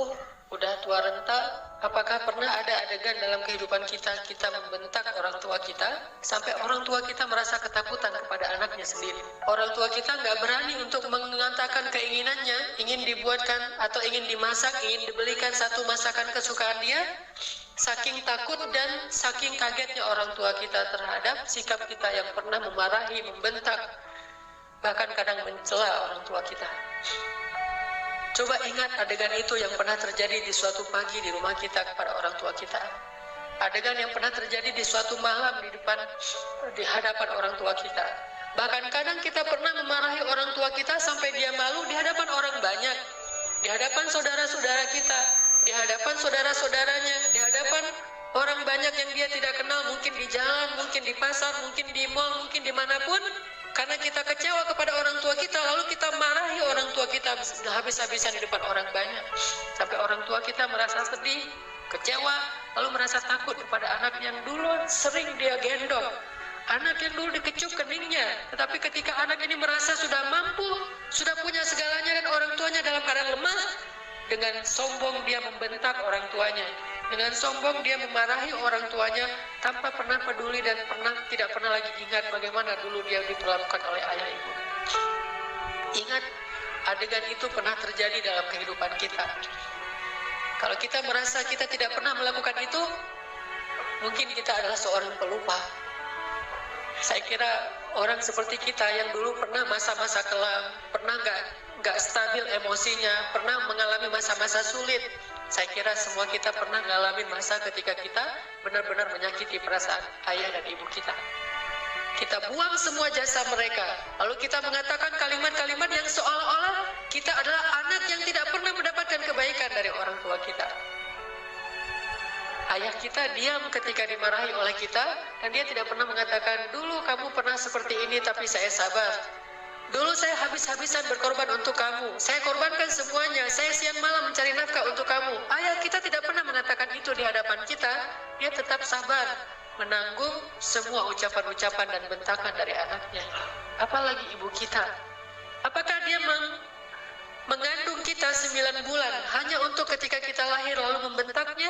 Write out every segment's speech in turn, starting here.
sepuh, udah tua renta, apakah pernah ada adegan dalam kehidupan kita membentak orang tua kita sampai orang tua kita merasa ketakutan kepada anaknya sendiri? Orang tua kita nggak berani untuk mengatakan keinginannya, ingin dibuatkan atau ingin dimasak, ingin dibelikan satu masakan kesukaan dia, saking takut dan saking kagetnya orang tua kita terhadap sikap kita yang pernah memarahi, membentak, bahkan kadang mencela orang tua kita. Coba ingat adegan itu yang pernah terjadi di suatu pagi di rumah kita kepada orang tua kita. Adegan yang pernah terjadi di suatu malam di hadapan orang tua kita. Bahkan kadang kita pernah memarahi orang tua kita sampai dia malu di hadapan orang banyak, di hadapan saudara-saudara kita, di hadapan saudara-saudaranya, di hadapan orang banyak yang dia tidak kenal, mungkin di jalan, mungkin di pasar, mungkin di mall, mungkin dimanapun. Karena kita kecewa kepada orang tua kita, lalu kita marahi orang tua kita habis-habisan di depan orang banyak. Sampai orang tua kita merasa sedih, kecewa, lalu merasa takut kepada anak yang dulu sering dia gendong. Anak yang dulu dikecup keningnya, tetapi ketika anak ini merasa sudah mampu, sudah punya segalanya dan orang tuanya dalam keadaan lemah, dengan sombong dia membentak orang tuanya. Dengan sombong dia memarahi orang tuanya tanpa pernah peduli dan tidak pernah lagi ingat bagaimana dulu dia diperlakukan oleh ayah ibu. Ingat, adegan itu pernah terjadi dalam kehidupan kita. Kalau kita merasa kita tidak pernah melakukan itu, mungkin kita adalah seorang pelupa. Saya kira orang seperti kita yang dulu pernah masa-masa kelam, pernah nggak stabil emosinya, pernah mengalami masa-masa sulit. Saya kira semua kita pernah ngalamin masa ketika kita benar-benar menyakiti perasaan ayah dan ibu kita. Kita buang semua jasa mereka, lalu kita mengatakan kalimat-kalimat yang seolah-olah kita adalah anak yang tidak pernah mendapatkan kebaikan dari orang tua kita. Ayah kita diam ketika dimarahi oleh kita, dan dia tidak pernah mengatakan, dulu kamu pernah seperti ini tapi saya sabar. Dulu saya habis-habisan berkorban untuk kamu. Saya korbankan semuanya. Saya siang malam mencari nafkah untuk kamu. Ayah kita tidak pernah mengatakan itu di hadapan kita. Dia tetap sabar menanggung semua ucapan-ucapan dan bentakan dari anaknya. Apalagi ibu kita. Apakah dia mengandung kita 9 bulan hanya untuk ketika kita lahir lalu membentaknya?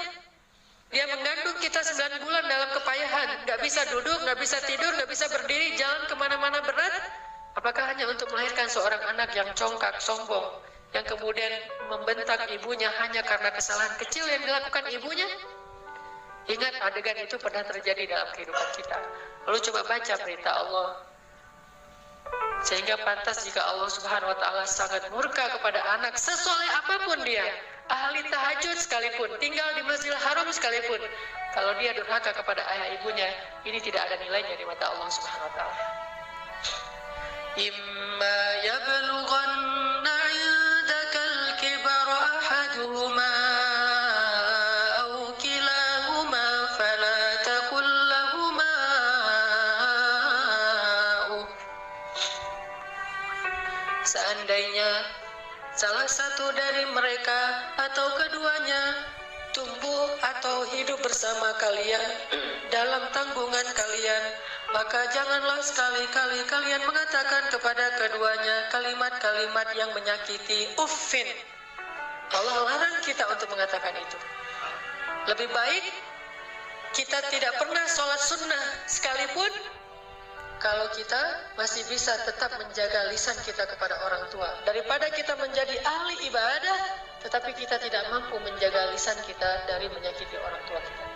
Dia mengandung kita 9 bulan dalam kepayahan. Nggak bisa duduk, nggak bisa tidur, nggak bisa berdiri, jalan kemana-mana berat. Apakah hanya untuk melahirkan seorang anak yang congkak, sombong, yang kemudian membentak ibunya hanya karena kesalahan kecil yang dilakukan ibunya? Ingat, adegan itu pernah terjadi dalam kehidupan kita. Lalu coba baca perintah Allah. Sehingga pantas jika Allah Subhanahu wa Ta'ala sangat murka kepada anak, sesoleh apapun dia, ahli tahajud sekalipun, tinggal di Masjidil Haram sekalipun, kalau dia durhaka kepada ayah ibunya, ini tidak ada nilainya di mata Allah Subhanahu wa Ta'ala. إما يبلغن عندك الكبر أحدهما أو كلاهما فلا تقل لهما أف. Seandainya salah satu dari mereka atau keduanya tumbuh atau hidup bersama kalian dalam tanggungan kalian, maka janganlah sekali-kali kalian mengatakan kepada keduanya kalimat-kalimat yang menyakiti. Uffin. Allah larang kita untuk mengatakan itu. Lebih baik kita tidak pernah sholat sunnah sekalipun, kalau kita masih bisa tetap menjaga lisan kita kepada orang tua, daripada kita menjadi ahli ibadah tetapi kita tidak mampu menjaga lisan kita dari menyakiti orang tua kita.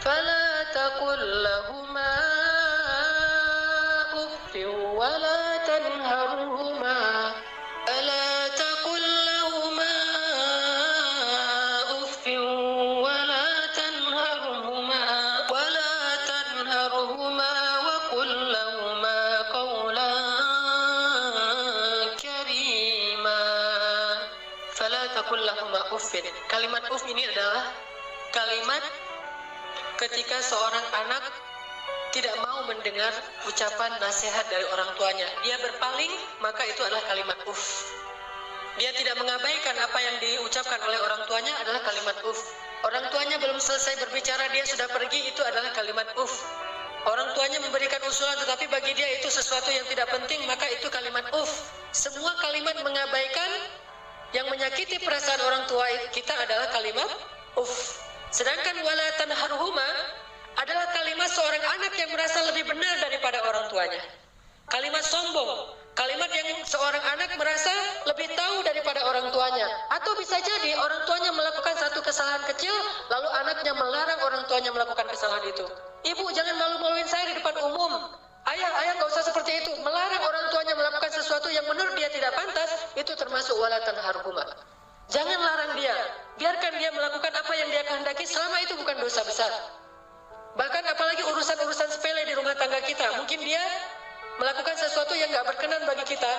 Fala taqul lahuma uffin wa la tanharhuma. Ala taqul lahuma uffin wa la tanharhuma wa la tanharhuma wa qul lahuma qawlan karima. Fala taqul lahuma uffin. Kalimat uff ini adalah kalimat ketika seorang anak tidak mau mendengar ucapan nasihat dari orang tuanya, dia berpaling, maka itu adalah kalimat uff. Dia tidak mengabaikan apa yang diucapkan oleh orang tuanya adalah kalimat uff. Orang tuanya belum selesai berbicara, dia sudah pergi, itu adalah kalimat uff. Orang tuanya memberikan usulan tetapi bagi dia itu sesuatu yang tidak penting, maka itu kalimat uff. Semua kalimat mengabaikan Yang menyakiti perasaan orang tua kita adalah kalimat uff. Sedangkan wala tanharhuma adalah kalimat seorang anak yang merasa lebih benar daripada orang tuanya. Kalimat sombong, kalimat yang seorang anak merasa lebih tahu daripada orang tuanya. Atau bisa jadi orang tuanya melakukan satu kesalahan kecil, lalu anaknya melarang orang tuanya melakukan kesalahan itu. Ibu, jangan malu-maluin saya di depan umum. Ayah nggak usah seperti itu. Melarang orang tuanya melakukan sesuatu yang menurut dia tidak pantas, itu termasuk wala tanharhuma. Jangan larang dia, biarkan dia melakukan apa yang dia kehendaki selama itu bukan dosa besar. Bahkan apalagi urusan-urusan sepele di rumah tangga kita, mungkin dia melakukan sesuatu yang nggak berkenan bagi kita.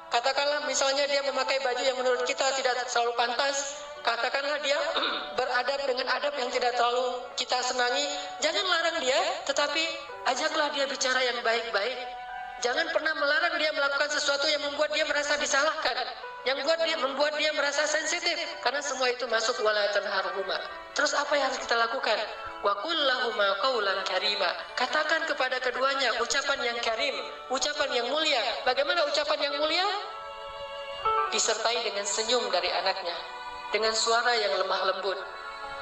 Katakanlah misalnya dia memakai baju yang menurut kita tidak selalu pantas. Katakanlah dia beradab dengan adab yang tidak terlalu kita senangi. Jangan larang dia, tetapi ajaklah dia bicara yang baik-baik. Jangan pernah melarang dia melakukan sesuatu yang membuat dia merasa disalahkan, yang membuat dia merasa sensitif, karena semua itu masuk wala tanharhuma. Terus apa yang harus kita lakukan? Wa qul lahuma qawlan karima. Katakan kepada keduanya ucapan yang karim, ucapan yang mulia. Bagaimana ucapan yang mulia? Disertai dengan senyum dari anaknya, dengan suara yang lemah lembut,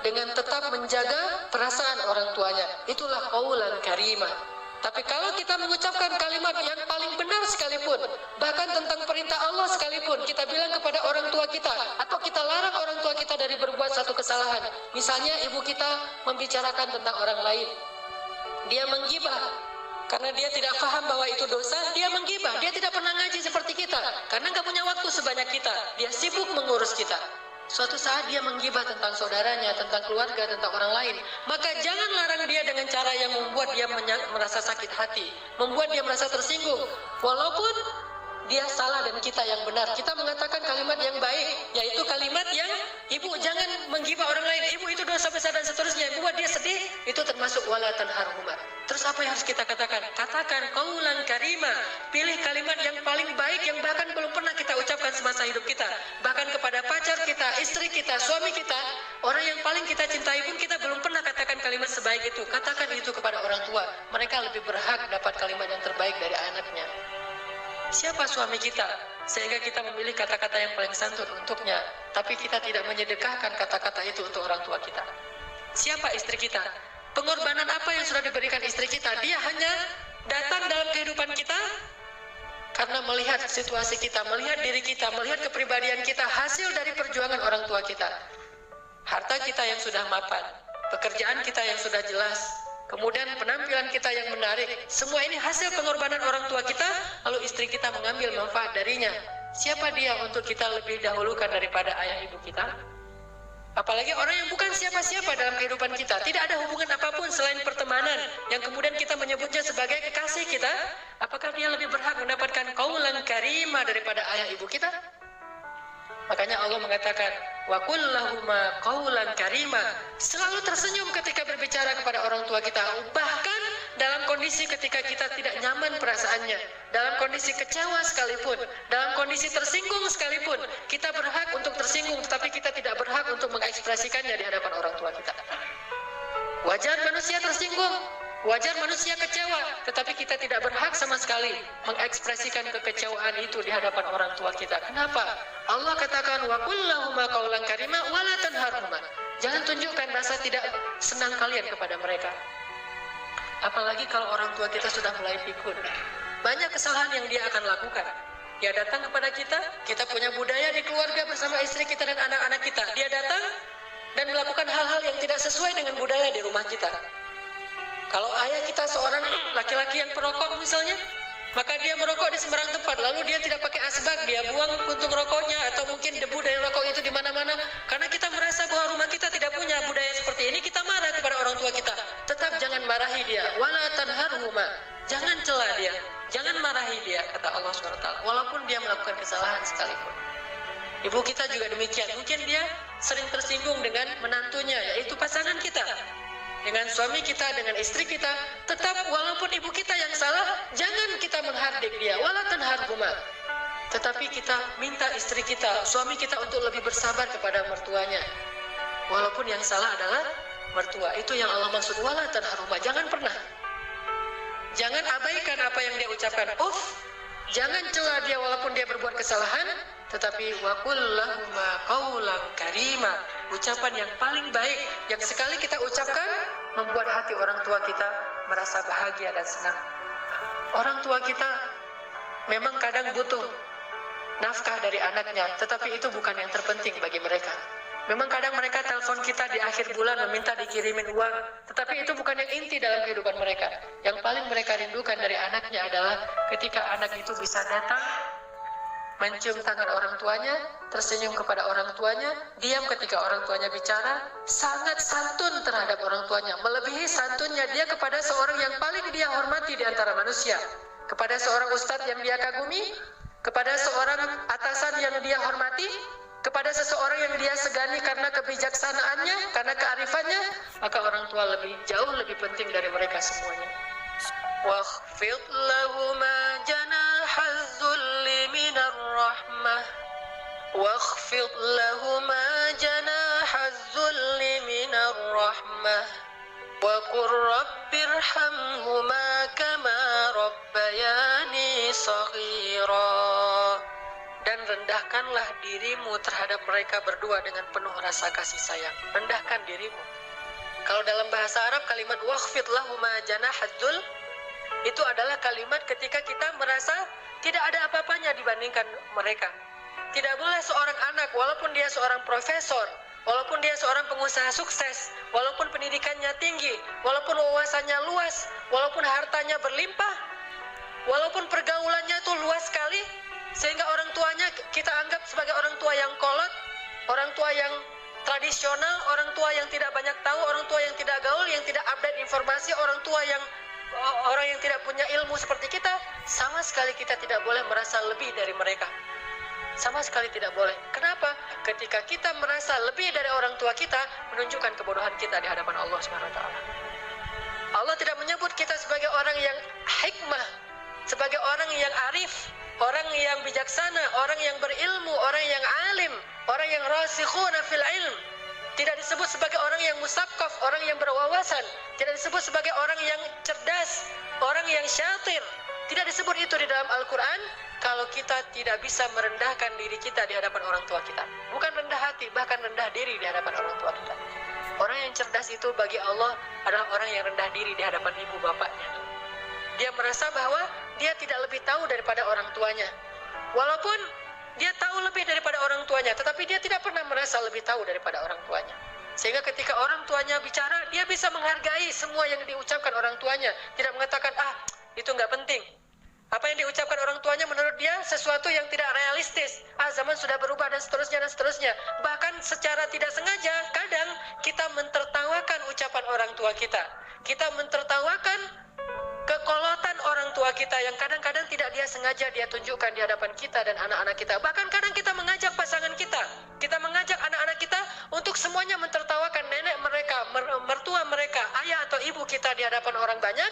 dengan tetap menjaga perasaan orang tuanya. Itulah qawlan karima. Tapi kalau kita mengucapkan kalimat yang paling benar sekalipun, bahkan tentang perintah Allah sekalipun, kita bilang kepada orang tua kita, atau kita larang orang tua kita dari berbuat satu kesalahan. Misalnya ibu kita membicarakan tentang orang lain, dia menggibah, karena dia tidak paham bahwa itu dosa, dia menggibah. Dia tidak pernah ngaji seperti kita, karena nggak punya waktu sebanyak kita, dia sibuk mengurus kita. Suatu saat dia menggibah tentang saudaranya, tentang keluarga, tentang orang lain, maka jangan larang dia dengan cara yang membuat dia merasa sakit hati, membuat dia merasa tersinggung. Walaupun dia salah dan kita yang benar, kita mengatakan kalimat yang baik, yaitu kalimat yang ibu jangan menggibah orang lain, ibu itu dosa besar dan seterusnya, membuat dia sedih, itu termasuk wala tanharhuma. Terus apa yang harus kita katakan? Katakan qaulan karima. Pilih kalimat yang paling baik yang bahkan belum pernah kita ucapkan semasa hidup kita. Bahkan kepada pacar kita, istri kita, suami kita, orang yang paling kita cintai pun kita belum pernah katakan kalimat sebaik itu. Katakan itu kepada orang tua. Mereka lebih berhak dapat kalimat yang terbaik dari anaknya. Siapa suami kita sehingga kita memilih kata-kata yang paling santun untuknya, tapi kita tidak menyedekahkan kata-kata itu untuk orang tua kita? Siapa istri kita? Pengorbanan apa yang sudah diberikan istri kita? Dia hanya datang dalam kehidupan kita karena melihat situasi kita, melihat diri kita, melihat kepribadian kita, hasil dari perjuangan orang tua kita. Harta kita yang sudah mapan, pekerjaan kita yang sudah jelas, kemudian penampilan kita yang menarik, semua ini hasil pengorbanan orang tua kita, lalu istri kita mengambil manfaat darinya. Siapa dia untuk kita lebih dahulukan daripada ayah ibu kita? Apalagi orang yang bukan siapa-siapa dalam kehidupan kita, tidak ada hubungan apapun selain pertemanan, yang kemudian kita menyebutnya sebagai kekasih kita. Apakah dia lebih berhak mendapatkan qaulan karima daripada ayah ibu kita? Makanya Allah mengatakan wa qul lahuma qaulan karima. Selalu tersenyum ketika berbicara kepada orang tua kita, bahkan dalam kondisi ketika kita tidak nyaman perasaannya, dalam kondisi kecewa sekalipun, dalam kondisi tersinggung sekalipun, kita berhak untuk tersinggung, tetapi kita tidak berhak untuk mengekspresikannya di hadapan orang tua kita. Wajar manusia tersinggung, wajar manusia kecewa, tetapi kita tidak berhak sama sekali mengekspresikan kekecewaan itu di hadapan orang tua kita. Kenapa? Allah katakan wa qul lahuma qaulan karima wa la tanharhuma. Jangan tunjukkan rasa tidak senang kalian kepada mereka. Apalagi kalau orang tua kita sudah mulai pikun, banyak kesalahan yang dia akan lakukan. Dia datang kepada kita, kita punya budaya di keluarga bersama istri kita dan anak-anak kita. Dia datang dan melakukan hal-hal yang tidak sesuai dengan budaya di rumah kita. Kalau ayah kita seorang laki-laki yang perokok misalnya, maka dia merokok di sembarang tempat, lalu dia tidak pakai asbak, dia buang puntung rokoknya atau mungkin debu dari rokok itu di mana-mana. Karena kita merasa bahwa rumah kita tidak punya budaya seperti ini, kita marah kepada orang tua kita. Tetap jangan marahi dia, wala tanharhuma. Jangan cela dia, jangan marahi dia, kata Allah SWT, walaupun dia melakukan kesalahan sekalipun. Ibu kita juga demikian, mungkin dia sering tersinggung dengan menantunya, yaitu pasangan kita, dengan suami kita, dengan istri kita. Tetap walaupun ibu kita yang salah, jangan kita menghardik dia, wala tanharhuma. Tetapi kita minta istri kita, suami kita untuk lebih bersabar kepada mertuanya, walaupun yang salah adalah mertua. Itu yang Allah maksud wala tanharhuma. Jangan pernah, jangan abaikan apa yang dia ucapkan. Jangan cela dia walaupun dia berbuat kesalahan, tetapi wa qul lahuma qawlan karima, ucapan yang paling baik yang sekali kita ucapkan membuat hati orang tua kita merasa bahagia dan senang. Orang tua kita memang kadang butuh nafkah dari anaknya, tetapi itu bukan yang terpenting bagi mereka. Memang kadang mereka telepon kita di akhir bulan meminta dikirimin uang, tetapi itu bukan yang inti dalam kehidupan mereka. Yang paling mereka rindukan dari anaknya adalah ketika anak itu bisa datang, mencium tangan orang tuanya, tersenyum kepada orang tuanya, diam ketika orang tuanya bicara, sangat santun terhadap orang tuanya, melebihi santunnya dia kepada seorang yang paling dia hormati di antara manusia, kepada seorang ustadz yang dia kagumi, kepada seorang atasan yang dia hormati, kepada seseorang yang dia segani karena kebijaksanaannya, karena kearifannya, maka orang tua jauh lebih penting dari mereka semuanya. Wakhfid lahuma janahaz zulli minar rahmah, wakhfid lahuma janahaz zulli minar rahmah, wa qur rabbirhamhuma kama rabbayani shaghira. Dan rendahkanlah dirimu terhadap mereka berdua dengan penuh rasa kasih sayang. Rendahkan dirimu. Kalau dalam bahasa Arab kalimat wakhfid lahuma janahaz dzul itu adalah kalimat ketika kita merasa tidak ada apa-apanya dibandingkan mereka. Tidak boleh seorang anak walaupun dia seorang profesor, walaupun dia seorang pengusaha sukses, walaupun pendidikannya tinggi, walaupun wawasannya luas, walaupun hartanya berlimpah, walaupun pergaulannya itu luas sekali, sehingga orang tuanya kita anggap sebagai orang tua yang kolot, orang tua yang tradisional, orang tua yang tidak banyak tahu, orang tua yang tidak gaul, yang tidak update informasi, orang yang tidak punya ilmu seperti kita, sama sekali kita tidak boleh merasa lebih dari mereka. Sama sekali tidak boleh. Kenapa? Ketika kita merasa lebih dari orang tua kita, menunjukkan kebodohan kita di hadapan Allah SWT. Allah tidak menyebut kita sebagai orang yang hikmah, sebagai orang yang arif, orang yang bijaksana, orang yang berilmu, orang yang alim, orang yang rasikhuna fil ilm. Tidak disebut sebagai orang yang musaqqaf, orang yang berwawasan. Tidak disebut sebagai orang yang cerdas, orang yang syatir. Tidak disebut itu di dalam Al-Quran kalau kita tidak bisa merendahkan diri kita di hadapan orang tua kita. Bukan rendah hati, bahkan rendah diri di hadapan orang tua kita. Orang yang cerdas itu bagi Allah adalah orang yang rendah diri di hadapan ibu bapaknya. Dia merasa bahwa dia tidak lebih tahu daripada orang tuanya. Walaupun dia tahu lebih daripada orang tuanya, tetapi dia tidak pernah merasa lebih tahu daripada orang tuanya. Sehingga ketika orang tuanya bicara, dia bisa menghargai semua yang diucapkan orang tuanya. Tidak mengatakan, itu nggak penting. Apa yang diucapkan orang tuanya menurut dia sesuatu yang tidak realistis. Zaman sudah berubah dan seterusnya dan seterusnya. Bahkan secara tidak sengaja, kadang kita mentertawakan ucapan orang tua kita. Kita mentertawakan kekolotan orang tua kita yang kadang-kadang tidak dia sengaja dia tunjukkan di hadapan kita dan anak-anak kita. Bahkan kadang kita mengajak pasangan kita, kita mengajak anak-anak kita untuk semuanya mentertawakan nenek mereka, mertua mereka, ayah atau ibu kita di hadapan orang banyak.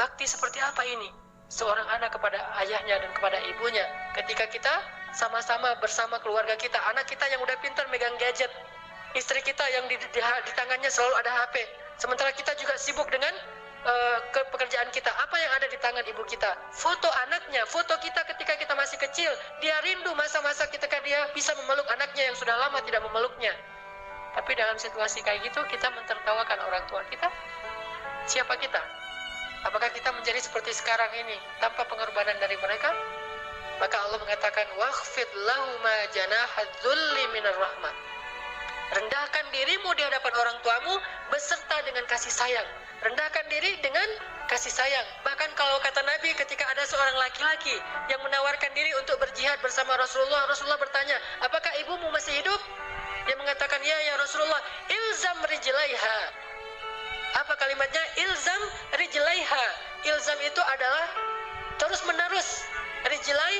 Bakti seperti apa ini? Seorang anak kepada ayahnya dan kepada ibunya. Ketika kita sama-sama bersama keluarga kita, anak kita yang udah pintar megang gadget, istri kita yang di tangannya selalu ada HP, sementara kita juga sibuk dengan ke pekerjaan kita. Apa yang ada di tangan ibu kita? Foto anaknya, foto kita ketika kita masih kecil. Dia rindu masa-masa ketika dia bisa memeluk anaknya yang sudah lama tidak memeluknya. Tapi dalam situasi kayak gitu, kita mentertawakan orang tua kita. Siapa kita? Apakah kita menjadi seperti sekarang ini tanpa pengorbanan dari mereka? Maka Allah mengatakan, wakhfid lahuma janahaz dzulli minar rahmah. Rendahkan dirimu di hadapan orang tuamu beserta dengan kasih sayang. Rendahkan diri dengan kasih sayang. Bahkan kalau kata Nabi, ketika ada seorang laki-laki yang menawarkan diri untuk berjihad bersama Rasulullah, Rasulullah bertanya, apakah ibumu masih hidup? Dia mengatakan, ya Rasulullah, ilzam rijlaiha. Apa kalimatnya? Ilzam rijlaiha. Ilzam itu adalah terus menerus. Rijlai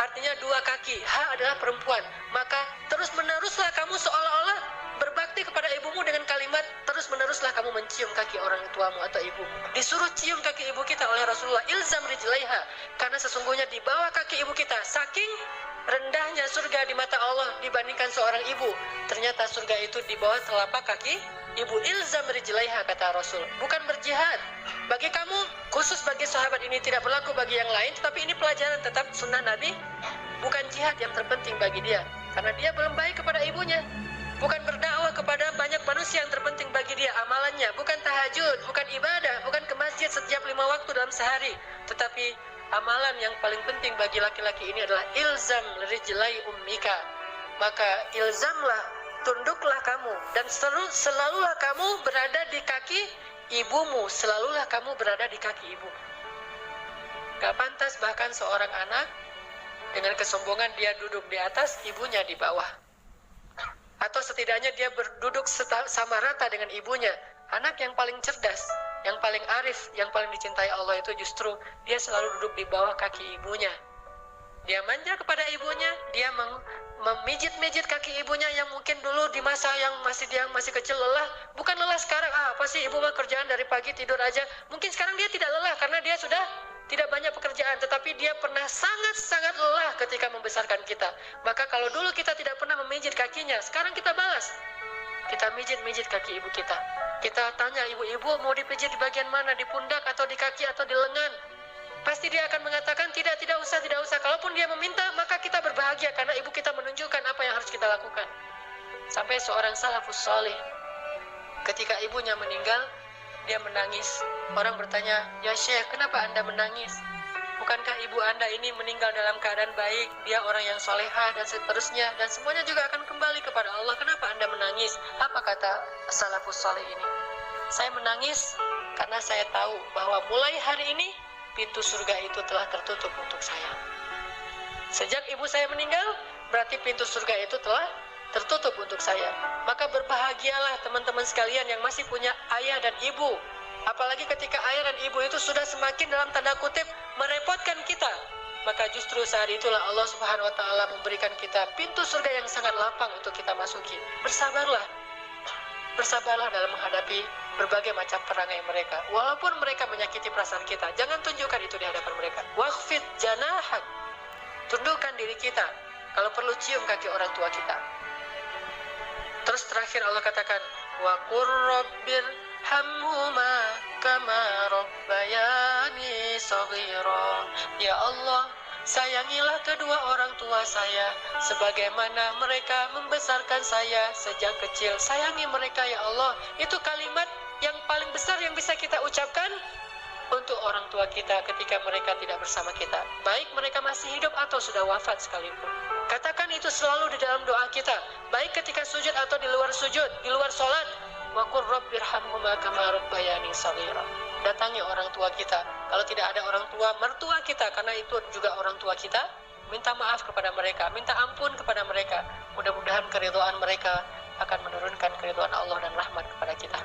artinya dua kaki, ha adalah perempuan. Maka terus meneruslah kamu seolah-olah berbakti kepada ibumu dengan kalimat terus meneruslah kamu mencium kaki orang tuamu atau ibumu. Disuruh cium kaki ibu kita oleh Rasulullah, ilzam rijlaiha, karena sesungguhnya di bawah kaki ibu kita, saking rendahnya surga di mata Allah dibandingkan seorang ibu, ternyata surga itu di bawah telapak kaki ibu. Ilzam rijlaiha, kata Rasul, bukan berjihad. Bagi kamu, khusus bagi sahabat ini tidak berlaku bagi yang lain, tetapi ini pelajaran tetap sunnah Nabi. bukan jihad yang terpenting bagi dia, karena dia belum baik kepada ibunya. Bukan berdakwah kepada banyak manusia yang terpenting bagi dia amalannya, bukan tahajud, bukan ibadah, bukan ke masjid setiap 5 waktu dalam sehari, tetapi amalan yang paling penting bagi laki-laki ini adalah ilzam rijlai ummika. Maka ilzamlah, tunduklah kamu, dan selalulah kamu berada di kaki ibumu, selalulah kamu berada di kaki ibu. Gak pantas bahkan seorang anak dengan kesombongan dia duduk di atas, ibunya di bawah. Atau setidaknya dia berduduk sama rata dengan ibunya. Anak yang paling cerdas, yang paling arif, yang paling dicintai Allah itu justru dia selalu duduk di bawah kaki ibunya. Dia manja kepada ibunya, dia memijit-mijit kaki ibunya yang mungkin dulu di masa yang masih kecil lelah. Bukan lelah sekarang, apa sih ibu mah kerjaan dari pagi tidur aja. Mungkin sekarang dia tidak lelah karena dia sudah tidak banyak pekerjaan, tetapi dia pernah sangat-sangat lelah ketika membesarkan kita. Maka kalau dulu kita tidak pernah memijit kakinya, sekarang kita balas. Kita mijit-mijit kaki ibu kita. Kita tanya ibu-ibu mau dipijit di bagian mana, di pundak atau di kaki atau di lengan. Pasti dia akan mengatakan tidak usah. Kalaupun dia meminta, maka kita berbahagia karena ibu kita menunjukkan apa yang harus kita lakukan. Sampai seorang salafus salih, ketika ibunya meninggal, dia menangis. Orang bertanya, ya Syekh, kenapa Anda menangis? Bukankah ibu Anda ini meninggal dalam keadaan baik? Dia orang yang solehah dan seterusnya, dan semuanya juga akan kembali kepada Allah. Kenapa Anda menangis? Apa kata salafus salih ini? Saya menangis karena saya tahu bahwa mulai hari ini pintu surga itu telah tertutup untuk saya. Sejak ibu saya meninggal, berarti pintu surga itu telah tertutup untuk saya. Maka berbahagialah teman-teman sekalian yang masih punya ayah dan ibu. Apalagi ketika ayah dan ibu itu sudah semakin dalam tanda kutip merepotkan kita. Maka justru saat itulah Allah Subhanahu wa Ta'ala memberikan kita pintu surga yang sangat lapang untuk kita masuki. Bersabarlah. Bersabarlah dalam menghadapi berbagai macam perangai mereka. Walaupun mereka menyakiti perasaan kita, jangan tunjukkan itu di hadapan mereka. Wakhfid janahak. Tundukkan diri kita. Kalau perlu cium kaki orang tua kita. Terus terakhir Allah katakan, wa qur rabbir hamhuma kama rabbayani shaghira. Ya Allah, sayangilah kedua orang tua saya sebagaimana mereka membesarkan saya sejak kecil. Sayangi mereka ya Allah. Itu kalimat yang paling besar yang bisa kita ucapkan untuk orang tua kita ketika mereka tidak bersama kita, baik mereka masih hidup atau sudah wafat sekalipun. Katakan itu selalu di dalam doa kita, baik ketika sujud atau di luar sujud, di luar sholat. Wa qur rabbirhamhuma kama rabbayani shaghira. Datangi orang tua kita. Kalau tidak ada orang tua, mertua kita, karena itu juga orang tua kita, minta maaf kepada mereka, minta ampun kepada mereka. Mudah-mudahan keridhaan mereka akan menurunkan keridhaan Allah dan rahmat kepada kita.